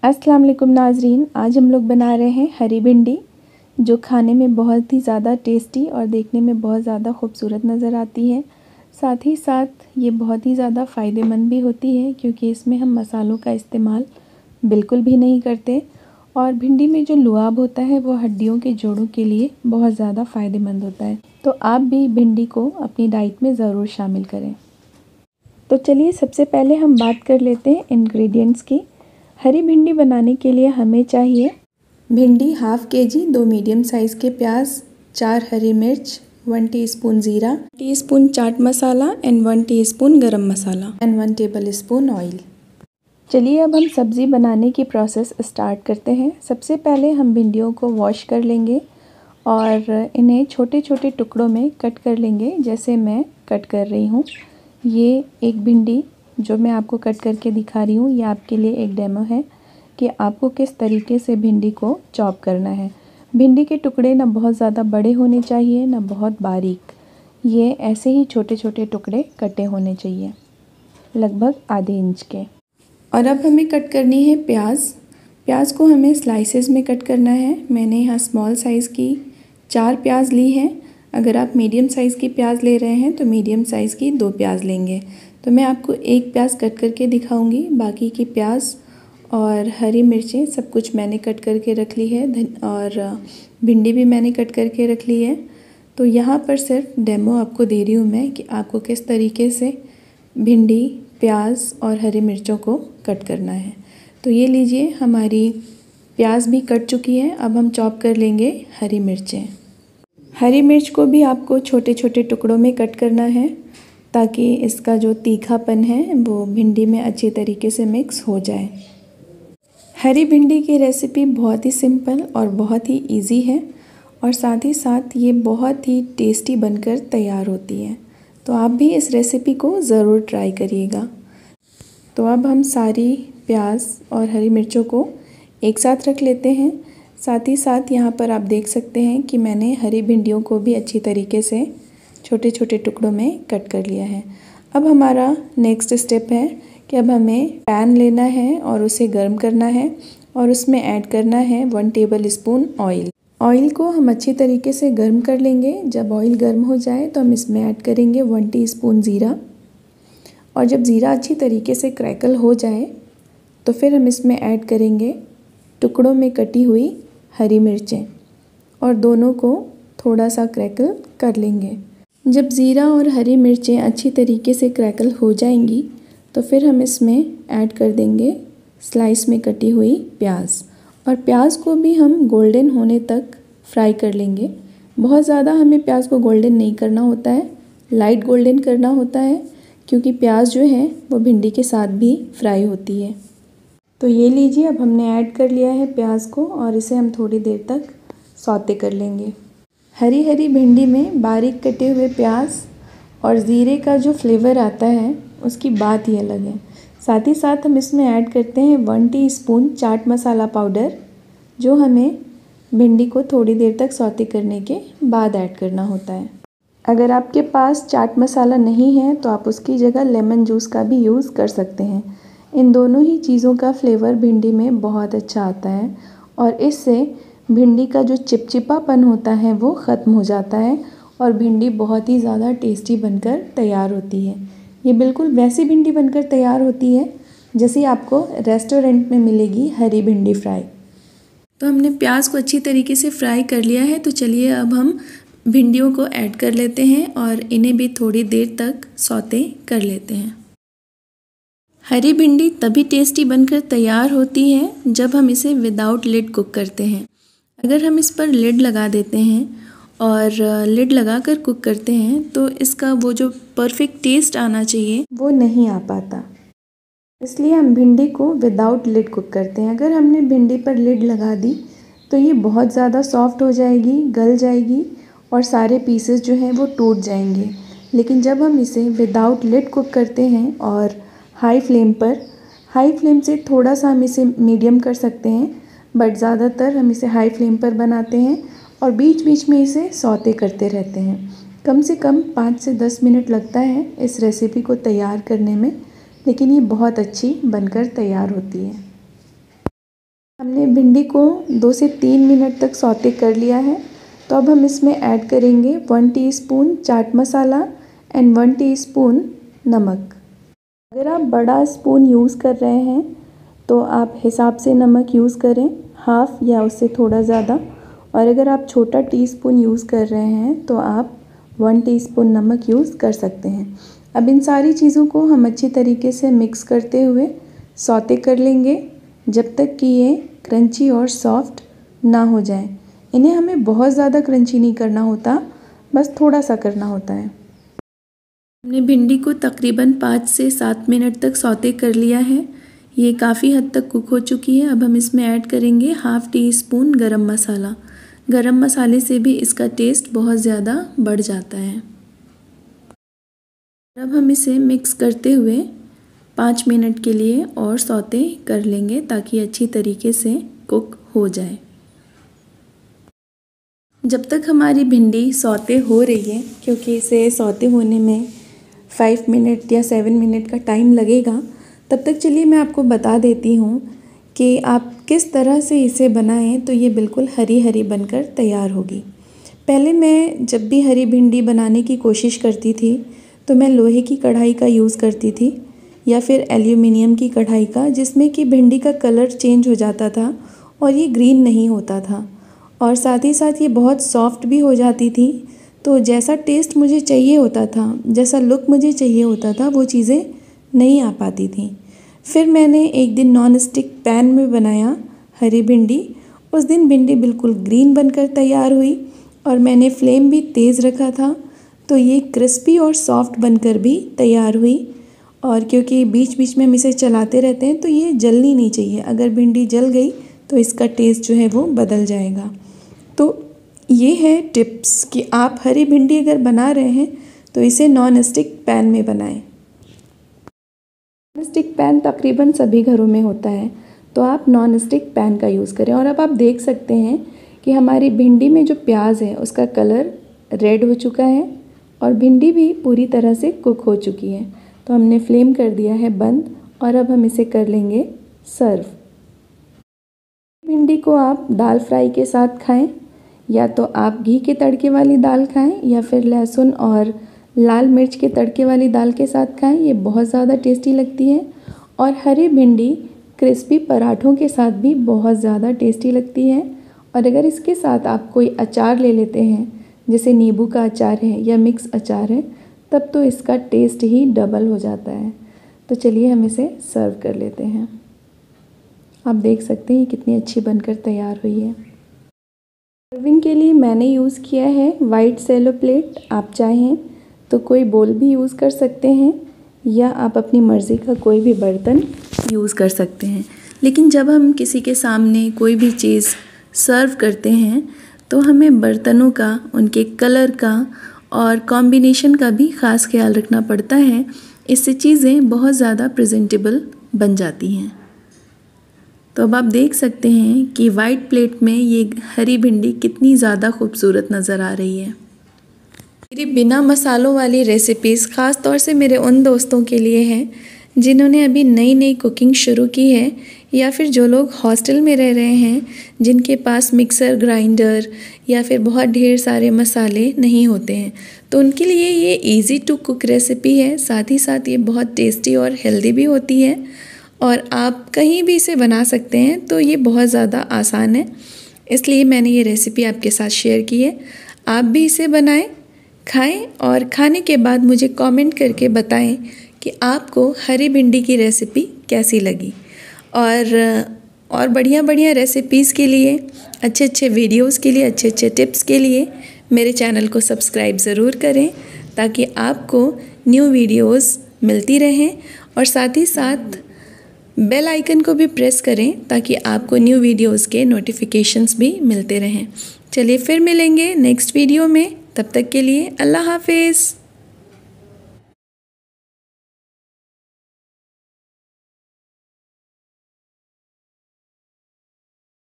अस्सलाम वालेकुम नाज़रीन, आज हम लोग बना रहे हैं हरी भिंडी, जो खाने में बहुत ही ज़्यादा टेस्टी और देखने में बहुत ज़्यादा खूबसूरत नज़र आती है। साथ ही साथ ये बहुत ही ज़्यादा फ़ायदेमंद भी होती है, क्योंकि इसमें हम मसालों का इस्तेमाल बिल्कुल भी नहीं करते। और भिंडी में जो लुआब होता है वो हड्डियों के जोड़ों के लिए बहुत ज़्यादा फ़ायदेमंद होता है। तो आप भी भिंडी को अपनी डाइट में ज़रूर शामिल करें। तो चलिए सबसे पहले हम बात कर लेते हैं इंग्रेडिएंट्स की। हरी भिंडी बनाने के लिए हमें चाहिए भिंडी हाफ़ केजी, 2 मीडियम साइज़ के प्याज, 4 हरी मिर्च, 1 टीस्पून ज़ीरा, teaspoon chaat masala and 1 teaspoon गरम मसाला एंड 1 टेबलस्पून ऑयल। चलिए अब हम सब्ज़ी बनाने की प्रोसेस स्टार्ट करते हैं। सबसे पहले हम भिंडियों को वॉश कर लेंगे और इन्हें छोटे छोटे टुकड़ों में कट कर लेंगे, जैसे मैं कट कर रही हूँ। ये एक भिंडी जो मैं आपको कट करके दिखा रही हूँ, ये आपके लिए एक डेमो है कि आपको किस तरीके से भिंडी को चॉप करना है। भिंडी के टुकड़े ना बहुत ज़्यादा बड़े होने चाहिए, ना बहुत बारीक। ये ऐसे ही छोटे छोटे टुकड़े कटे होने चाहिए, लगभग आधे इंच के। और अब हमें कट करनी है प्याज। प्याज को हमें स्लाइसेस में कट करना है। मैंने यहाँ स्मॉल साइज़ की 4 प्याज ली हैं। अगर आप मीडियम साइज़ की प्याज ले रहे हैं तो मीडियम साइज़ की 2 प्याज लेंगे। तो मैं आपको एक प्याज कट करके दिखाऊंगी, बाकी की प्याज और हरी मिर्चें सब कुछ मैंने कट करके रख ली है और भिंडी भी मैंने कट करके रख ली है। तो यहाँ पर सिर्फ डेमो आपको दे रही हूँ मैं कि आपको किस तरीके से भिंडी, प्याज और हरी मिर्चों को कट करना है। तो ये लीजिए, हमारी प्याज भी कट चुकी है। अब हम चॉप कर लेंगे हरी मिर्चें। हरी मिर्च को भी आपको छोटे छोटे टुकड़ों में कट करना है, ताकि इसका जो तीखापन है वो भिंडी में अच्छी तरीके से मिक्स हो जाए। हरी भिंडी की रेसिपी बहुत ही सिंपल और बहुत ही इजी है, और साथ ही साथ ये बहुत ही टेस्टी बनकर तैयार होती है। तो आप भी इस रेसिपी को ज़रूर ट्राई करिएगा। तो अब हम सारी प्याज और हरी मिर्चों को एक साथ रख लेते हैं। साथ ही साथ यहाँ पर आप देख सकते हैं कि मैंने हरी भिंडियों को भी अच्छी तरीके से छोटे छोटे टुकड़ों में कट कर लिया है। अब हमारा नेक्स्ट स्टेप है कि अब हमें पैन लेना है और उसे गर्म करना है, और उसमें ऐड करना है 1 टेबलस्पून ऑयल। ऑयल को हम अच्छी तरीके से गर्म कर लेंगे। जब ऑयल गर्म हो जाए तो हम इसमें ऐड करेंगे 1 टीस्पून ज़ीरा, और जब ज़ीरा अच्छी तरीके से क्रैकल हो जाए तो फिर हम इसमें ऐड करेंगे टुकड़ों में कटी हुई हरी मिर्चें, और दोनों को थोड़ा सा क्रैकल कर लेंगे। जब ज़ीरा और हरी मिर्चें अच्छी तरीके से क्रैकल हो जाएंगी तो फिर हम इसमें ऐड कर देंगे स्लाइस में कटी हुई प्याज, और प्याज को भी हम गोल्डन होने तक फ्राई कर लेंगे। बहुत ज़्यादा हमें प्याज को गोल्डन नहीं करना होता है, लाइट गोल्डन करना होता है, क्योंकि प्याज जो है वो भिंडी के साथ भी फ्राई होती है। तो ये लीजिए, अब हमने ऐड कर लिया है प्याज को, और इसे हम थोड़ी देर तक सौते कर लेंगे। हरी हरी भिंडी में बारीक कटे हुए प्याज और ज़ीरे का जो फ्लेवर आता है उसकी बात ही अलग है। साथ ही साथ हम इसमें ऐड करते हैं 1 टीस्पून चाट मसाला पाउडर, जो हमें भिंडी को थोड़ी देर तक सौते करने के बाद ऐड करना होता है। अगर आपके पास चाट मसाला नहीं है तो आप उसकी जगह लेमन जूस का भी यूज़ कर सकते हैं। इन दोनों ही चीज़ों का फ्लेवर भिंडी में बहुत अच्छा आता है, और इससे भिंडी का जो चिपचिपापन होता है वो ख़त्म हो जाता है, और भिंडी बहुत ही ज़्यादा टेस्टी बनकर तैयार होती है। ये बिल्कुल वैसी भिंडी बनकर तैयार होती है जैसे आपको रेस्टोरेंट में मिलेगी हरी भिंडी फ्राई। तो हमने प्याज को अच्छी तरीके से फ्राई कर लिया है। तो चलिए अब हम भिंडियों को ऐड कर लेते हैं और इन्हें भी थोड़ी देर तक सौते कर लेते हैं। हरी भिंडी तभी टेस्टी बनकर तैयार होती है जब हम इसे विदाउट लिड कुक करते हैं। अगर हम इस पर लिड लगा देते हैं और लिड लगाकर कुक करते हैं तो इसका वो जो परफेक्ट टेस्ट आना चाहिए वो नहीं आ पाता। इसलिए हम भिंडी को विदाउट लिड कुक करते हैं। अगर हमने भिंडी पर लिड लगा दी तो ये बहुत ज़्यादा सॉफ्ट हो जाएगी, गल जाएगी, और सारे पीसेस जो हैं वो टूट जाएंगे। लेकिन जब हम इसे विदाउट लिड कुक करते हैं और हाई फ्लेम से थोड़ा सा हम इसे मीडियम कर सकते हैं, बट ज़्यादातर हम इसे हाई फ्लेम पर बनाते हैं और बीच बीच में इसे सौते करते रहते हैं। कम से कम 5 से 10 मिनट लगता है इस रेसिपी को तैयार करने में, लेकिन ये बहुत अच्छी बनकर तैयार होती है। हमने भिंडी को 2 से 3 मिनट तक सौते कर लिया है। तो अब हम इसमें ऐड करेंगे 1 teaspoon chaat masala and 1 teaspoon नमक। अगर आप बड़ा स्पून यूज़ कर रहे हैं तो आप हिसाब से नमक यूज़ करें, हाफ़ या उससे थोड़ा ज़्यादा। और अगर आप छोटा टीस्पून यूज़ कर रहे हैं तो आप 1 टीस्पून नमक यूज़ कर सकते हैं। अब इन सारी चीज़ों को हम अच्छी तरीके से मिक्स करते हुए सौते कर लेंगे जब तक कि ये क्रंची और सॉफ्ट ना हो जाए। इन्हें हमें बहुत ज़्यादा क्रंची नहीं करना होता, बस थोड़ा सा करना होता है। हमने भिंडी को तकरीबन 5 से 7 मिनट तक सौते कर लिया है। ये काफ़ी हद तक कुक हो चुकी है। अब हम इसमें ऐड करेंगे 1/2 टीस्पून गरम मसाला। गरम मसाले से भी इसका टेस्ट बहुत ज़्यादा बढ़ जाता है। अब हम इसे मिक्स करते हुए 5 मिनट के लिए और सौते कर लेंगे ताकि अच्छी तरीके से कुक हो जाए। जब तक हमारी भिंडी सौते हो रही है, क्योंकि इसे सौते होने में 5 मिनट या 7 मिनट का टाइम लगेगा, तब तक चलिए मैं आपको बता देती हूँ कि आप किस तरह से इसे बनाएं तो ये बिल्कुल हरी हरी बनकर तैयार होगी। पहले मैं जब भी हरी भिंडी बनाने की कोशिश करती थी तो मैं लोहे की कढ़ाई का यूज़ करती थी या फिर एल्यूमिनियम की कढ़ाई का, जिसमें कि भिंडी का कलर चेंज हो जाता था और ये ग्रीन नहीं होता था और साथ ही साथ ये बहुत सॉफ्ट भी हो जाती थी। तो जैसा टेस्ट मुझे चाहिए होता था, जैसा लुक मुझे चाहिए होता था, वो चीज़ें नहीं आ पाती थी। फिर मैंने एक दिन नॉन स्टिक पैन में बनाया हरी भिंडी। उस दिन भिंडी बिल्कुल ग्रीन बनकर तैयार हुई और मैंने फ्लेम भी तेज़ रखा था, तो ये क्रिस्पी और सॉफ्ट बनकर भी तैयार हुई। और क्योंकि बीच बीच में हम इसे चलाते रहते हैं तो ये जलनी नहीं चाहिए। अगर भिंडी जल गई तो इसका टेस्ट जो है वो बदल जाएगा। तो ये है टिप्स कि आप हरी भिंडी अगर बना रहे हैं तो इसे नॉन स्टिक पैन में बनाएं। नॉन स्टिक पैन तकरीबन सभी घरों में होता है, तो आप नॉन स्टिक पैन का यूज़ करें। और अब आप देख सकते हैं कि हमारी भिंडी में जो प्याज है उसका कलर रेड हो चुका है और भिंडी भी पूरी तरह से कुक हो चुकी है। तो हमने फ्लेम कर दिया है बंद और अब हम इसे कर लेंगे सर्व। भिंडी को आप दाल फ्राई के साथ खाएं, या तो आप घी के तड़के वाली दाल खाएं या फिर लहसुन और लाल मिर्च के तड़के वाली दाल के साथ खाएं। ये बहुत ज़्यादा टेस्टी लगती है। और हरी भिंडी क्रिस्पी पराठों के साथ भी बहुत ज़्यादा टेस्टी लगती है। और अगर इसके साथ आप कोई अचार ले लेते हैं, जैसे नींबू का अचार है या मिक्स अचार है, तब तो इसका टेस्ट ही डबल हो जाता है। तो चलिए हम इसे सर्व कर लेते हैं। आप देख सकते हैं कितनी अच्छी बनकर तैयार हुई है। सर्विंग के लिए मैंने यूज़ किया है वाइट सेलो प्लेट। आप चाहें तो कोई बोल भी यूज़ कर सकते हैं या आप अपनी मर्ज़ी का कोई भी बर्तन यूज़ कर सकते हैं। लेकिन जब हम किसी के सामने कोई भी चीज़ सर्व करते हैं तो हमें बर्तनों का, उनके कलर का और कॉम्बिनेशन का भी ख़ास ख्याल रखना पड़ता है। इससे चीज़ें बहुत ज़्यादा प्रेजेंटेबल बन जाती हैं। तो अब आप देख सकते हैं कि वाइट प्लेट में ये हरी भिंडी कितनी ज़्यादा खूबसूरत नज़र आ रही है। मेरी बिना मसालों वाली रेसिपीज़ ख़ास तौर से मेरे उन दोस्तों के लिए हैं जिन्होंने अभी नई नई कुकिंग शुरू की है, या फिर जो लोग हॉस्टल में रह रहे हैं जिनके पास मिक्सर ग्राइंडर या फिर बहुत ढेर सारे मसाले नहीं होते हैं। तो उनके लिए ये इजी टू कुक रेसिपी है। साथ ही साथ ये बहुत टेस्टी और हेल्दी भी होती है और आप कहीं भी इसे बना सकते हैं। तो ये बहुत ज़्यादा आसान है, इसलिए मैंने ये रेसिपी आपके साथ शेयर की है। आप भी इसे बनाएं, खाएं और खाने के बाद मुझे कमेंट करके बताएं कि आपको हरी भिंडी की रेसिपी कैसी लगी। और बढ़िया बढ़िया रेसिपीज़ के लिए, अच्छे अच्छे वीडियोस के लिए, अच्छे अच्छे टिप्स के लिए मेरे चैनल को सब्सक्राइब ज़रूर करें ताकि आपको न्यू वीडियोस मिलती रहें। और साथ ही साथ बेल आइकन को भी प्रेस करें ताकि आपको न्यू वीडियोस के नोटिफिकेशंस भी मिलते रहें। चलिए फिर मिलेंगे नेक्स्ट वीडियो में। तब तक के लिए अल्लाह हाफिज़।